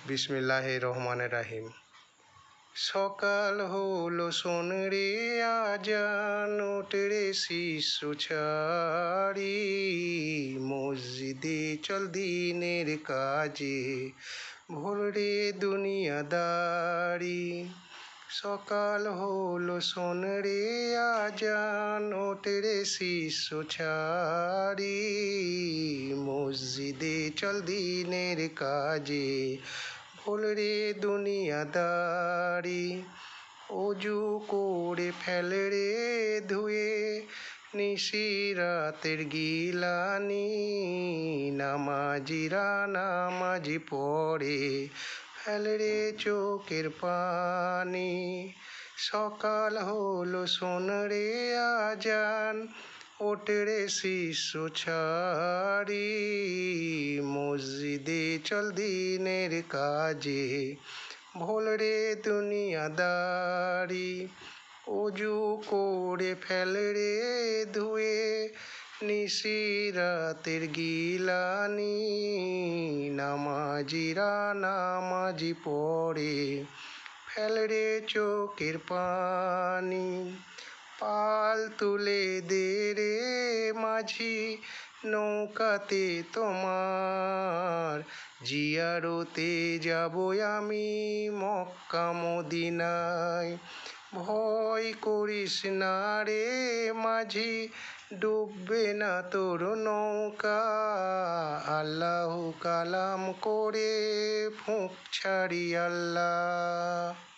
বিসমিল্লাহির রহমানির রহিম। সকাল হলো শোন রে আজান, ওঠ রে শিশু ছাড়ি, মসজিদে চল দিনের কাজে, ভোর রে দুনিয়াদারি। সকাল হলো শোন রে আজান, ওঠ রে শিশু ছাড়ি, মসজিদে চল দিনের কাজে, ভোর রে দুনিয়াদারি। অজু করে ফেল রে ধুয়ে নিশিরাতের গিলানি, নামাজিরা নামাজি পড়ে ফেল রে চোখের পানি। সকাল হলো শোন রে আজান, ওঠ রে শিশু ছাড়ি, মসজিদে চল দিনের কাজে, ভোর রে দুনিয়াদারি। অজু করে ফেল রে ধুয়ে নিশিরাতের গিলানি, নামাজিরা নামাজি পড়ে ফেল রে চোখের পানি। পাল তুলে দে রে মাঝি নৌকাতে তোমার, জিয়ারতে যাব আমি মক্কা মদিনায়। ভয় করিস না রে মাঝি, ডুববে না তোর নৌকা, আল্লাহ কালাম করে ফুঁক ছাড়ি আল্লাহ।